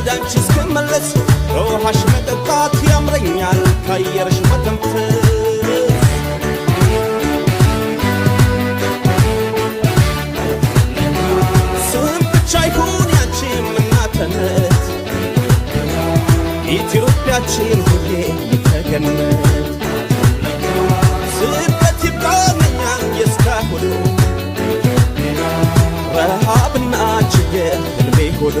ወዳንቺ እስክመለስ ውሃሽ መጠጣት ያምረኛል ካየርሽ መተንፈስ ስም ብቻ ይሁን ያንቺም እናትነት ኢትዮጵያችን ሁሌ ተገነት ስደት ይብቃኛል የእስካሁኑ ረሃብና ችግር ልቤ ሆኖ